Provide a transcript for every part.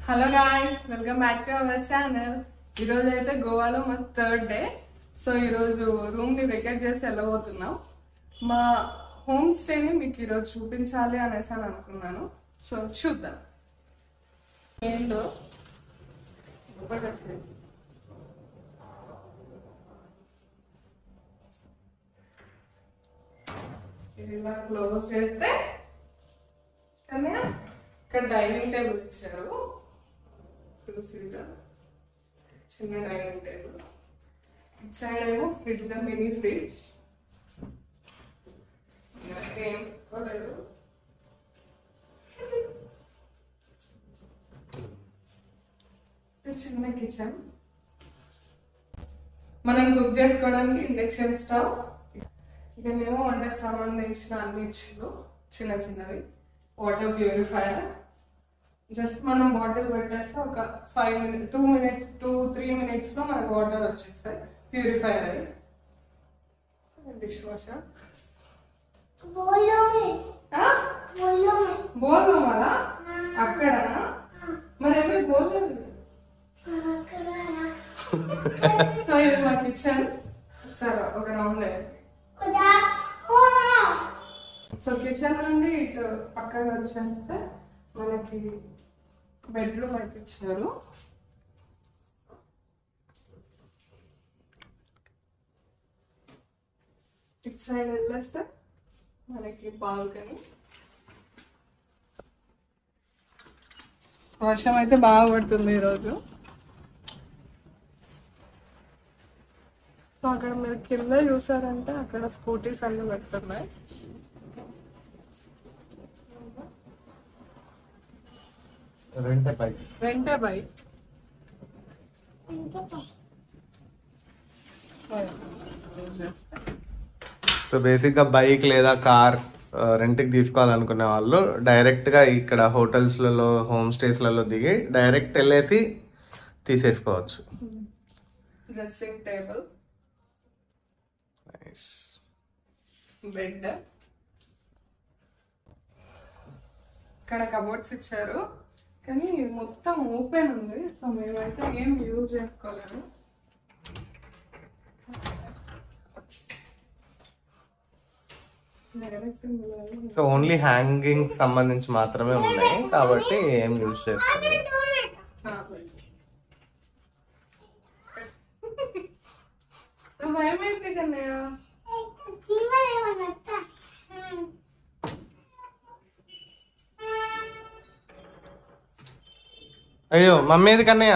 Hello guys, welcome back to our channel. ఈరోజు అయితే గోవాలో మా థర్డ్ డే. సో ఈరోజు రూమ్ని వెకేట్ చేసి వెళ్ళబోతున్నాం. మా హోమ్ స్టేని మీకు ఈరోజు చూపించాలి అనేసి అని అనుకున్నాను. సో చూద్దాం ఏంటో. ఇలా క్లోజ్ చేస్తే కానీ ఇక్కడ డైనింగ్ టేబుల్ ఇచ్చారు. చిన్న డైనింగ్ టేబుల్. ఇటు సైడ్ ఏమో ఫ్రిడ్జ్, మినీ ఫ్రిడ్జ్. ఏం లేదు. చిన్న కిచెన్. మనం కుక్ చేసుకోవడానికి ఇండక్షన్ స్టవ్. ఇక్కడేమో వంటకు సంబంధించిన అన్ని ఇచ్చిండు, చిన్న చిన్నవి. Water purifier. జస్ట్ మనం బాటిల్ పెట్టేస్తే ఒక 5 minutes 2-3 minutes లో మనకు వాటర్ వచ్చేస్తాయి ప్యూరిఫైయర్ అయ్యి. Dish washer. బోల్ మళ్ళా అక్కడ మరి ఏమో బోల్. సో ఇది మా కిచెన్. సరే ఒక రౌండ్ అయ్యింది. సో కిచెన్ నుండి ఇటు పక్కగా వచ్చేస్తే మనకి బెడ్రూమ్ అయితే ఇచ్చారు. ఇటు సైడ్ వెళ్ళేస్తే మనకి బాల్కనీ. వర్షం అయితే బాగా పడుతుంది ఈరోజు. సో అక్కడ మీరు కింద చూసారంటే అక్కడ స్కూటీస్ అన్ని పెడుతున్నాయి. రెంటే బైక్. సో బేసిక్ గా బైక్ లేదా కార్ రెంట్ కి తీసుకోవాలనుకునే వాళ్ళు డైరెక్ట్ గా ఇక్కడ హోటల్స్ లలో, హోమ్ స్టేస్ లలో దిగి డైరెక్ట్ వెళ్ళేసి తీసేసుకోవచ్చు. Dressing table, bed. ఇక్కడ కబోర్డ్స్ ఇచ్చారు కానీ మొత్తం ఓపెన్ ఉంది. సో మేమైతే ఏం యూజ్ చేసుకోలేము. సో ఓన్లీ హ్యాంగింగ్ సంబంధించి మాత్రమే ఉన్నాయి కాబట్టి ఏం యూజ్ చేసుకోలేదు. భయమైంది కన్నయ్య. అయ్యో మమ్మీది కన్నయ్య.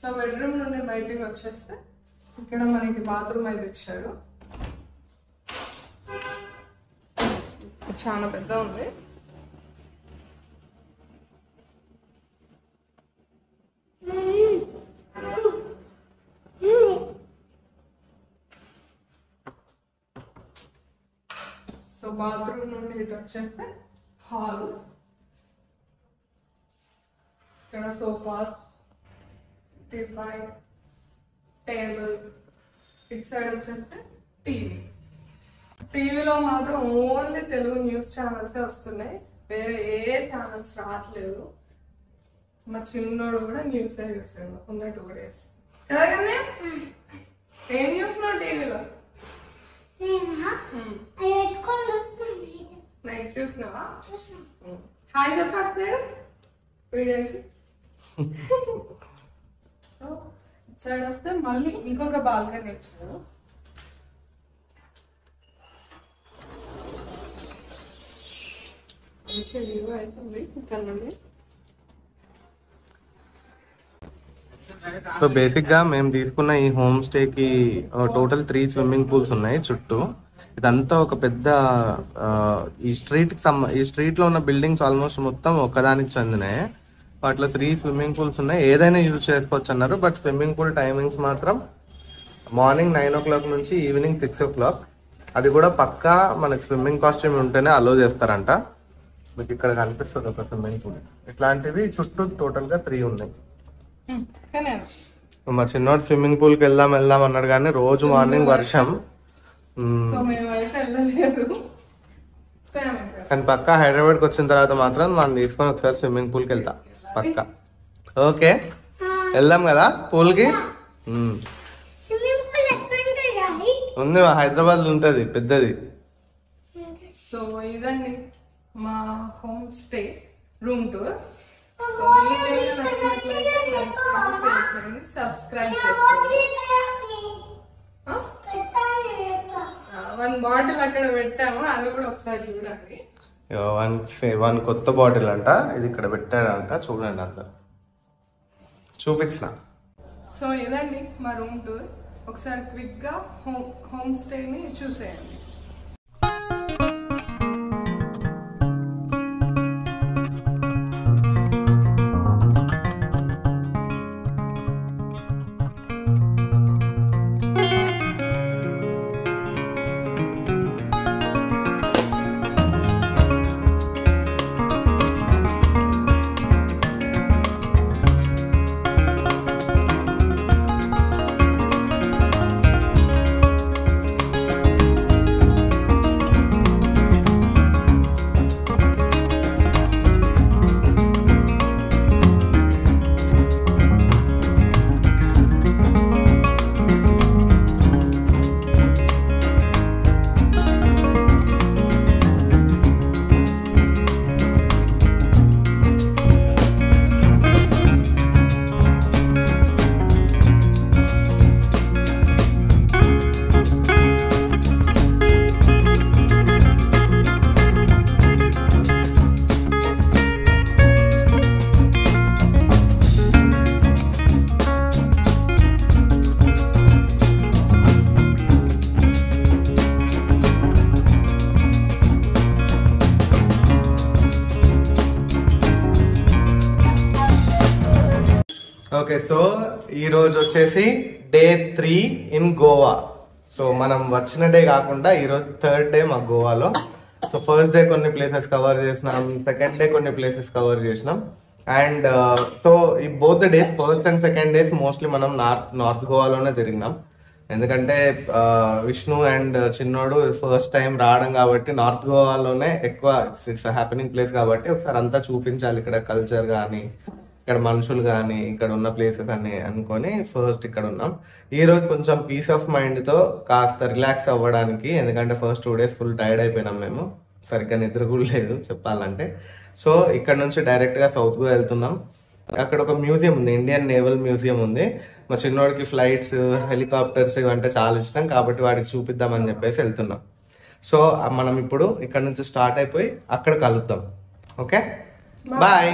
సో బెడ్రూమ్ నుండి బయటికి వచ్చేస్తే ఇక్కడ మనకి బాత్రూమ్ అయితే ఇచ్చారు. చాలా పెద్ద ఉంది. సో బాత్రూమ్ నుండి ఇటు వచ్చేస్తే హాల్. ఇక్కడ సోఫాస్, టీపాయ్, టేబుల్. ఇటు సైడ్ వచ్చేస్తే టీవీ. టీవీలో మాత్రం ఓన్లీ తెలుగు న్యూస్ ఛానల్స్ వస్తున్నాయి, వేరే ఏ ఛానల్స్ రావట్లేదు. మా చిన్నోడు కూడా న్యూస్ చూసాడు ఉన్న 2 days. కదగానే ఏం చూస్తున్నావు టీవీలో? నైట్ చూసినావా? హాయ్ చెప్పారు సార్ వీడియోకి. సో ఇటు సైడ్ వస్తే మళ్ళీ ఇంకొక బాల్కనీ ఇచ్చారు. అవుతుంది ఇక్కడ నుండి. సో బేసిక్ గా మేము తీసుకున్న ఈ హోమ్ స్టే కి టోటల్ 3 స్విమ్మింగ్ పూల్స్ ఉన్నాయి చుట్టూ. ఇదంతా ఒక పెద్ద ఈ స్ట్రీట్ లో ఉన్న బిల్డింగ్స్ ఆల్మోస్ట్ మొత్తం ఒకదానికి చెందినాయి. వాటిలో 3 స్విమ్మింగ్ పూల్స్ ఉన్నాయి. ఏదైనా యూజ్ చేసుకోవచ్చు అన్నారు. బట్ స్విమ్మింగ్ పూల్ టైమింగ్స్ మాత్రం మార్నింగ్ 9 o'clock నుంచి ఈవినింగ్ 6 o'clock. అది కూడా పక్కా మనకి స్విమ్మింగ్ కాస్ట్యూమ్ ఉంటేనే అలో చేస్తారంట. మీకు ఇక్కడ కనిపిస్తుంది ఒక స్విమ్మింగ్ పూల్. ఇట్లాంటివి చుట్టూ టోటల్ గా 3 ఉన్నాయి. మా చిన్నోడు స్విమ్మింగ్ పూల్ కి వెళ్దాం అన్నాడు కానీ రోజు మార్నింగ్ వర్షం. సో మేమైతే వెళ్ళలేదు. కానీ పక్కా హైదరాబాద్కి వచ్చిన తర్వాత మాత్రం మనం తీసుకొని ఒకసారి స్విమ్మింగ్ పూల్కి వెళ్తా పక్కా. ఓకే వెళ్దాం కదా పూల్కి. ఉంది హైదరాబాద్ లో ఉంటది పెద్దది. సో ఇదండి మా home stay room tour. So subscribe చేసుకోండి. 1 బాటిల్ అక్కడ పెట్టాము, అది కూడా ఒకసారి చూడండి. 1 కొత్త బాటిల్ అంట, ఇది ఇక్కడ పెట్టారంట, చూడండి అందరు చూపించిన. సో ఇదండి మా రూమ్ టూర్. ఒకసారి క్విక్ గా హోమ్ స్టేని చూసేయండి. ఓకే సో ఈ రోజు వచ్చేసి డే 3 ఇన్ గోవా. సో మనం వచ్చిన డే కాకుండా ఈరోజు 3rd డే మా గోవాలో. సో ఫస్ట్ డే కొన్ని ప్లేసెస్ కవర్ చేసినాం, సెకండ్ డే కొన్ని ప్లేసెస్ కవర్ చేసినాం. అండ్ సో ఈ both the days, first and second days mostly మనం నార్త్ గోవాలోనే తిరిగినాం. ఎందుకంటే విష్ణు అండ్ చిన్నోడు ఫస్ట్ టైం రావడం కాబట్టి నార్త్ గోవాలోనే ఎక్కువ, ఇట్స్ హ్యాపెనింగ్ ప్లేస్ కాబట్టి ఒకసారి అంతా చూపించాలి, ఇక్కడ కల్చర్ కానీ ఇక్కడ మనుషులు కానీ ఇక్కడ ఉన్న ప్లేసెస్ అని అనుకొని ఫస్ట్ ఇక్కడ ఉన్నాం. ఈ రోజు కొంచెం పీస్ ఆఫ్ మైండ్ తో కాస్త రిలాక్స్ అవ్వడానికి, ఎందుకంటే ఫస్ట్ 2 days ఫుల్ టైర్డ్ అయిపోయినాం మేము, సరిగ్గా నిద్ర కూడా లేదు చెప్పాలంటే. సో ఇక్కడ నుంచి డైరెక్ట్ గా సౌత్ గోవా వెళ్తున్నాం. అక్కడ ఒక మ్యూజియం ఉంది, ఇండియన్ నేవల్ మ్యూజియం ఉంది. మా చిన్నోడికి ఫ్లైట్స్, హెలికాప్టర్స్ ఇవంటే చాలా ఇష్టం కాబట్టి వాడికి చూపిద్దామని చెప్పేసి వెళ్తున్నాం. సో మనం ఇప్పుడు ఇక్కడ నుంచి స్టార్ట్ అయిపోయి అక్కడ కలుద్దాం. Okay bye.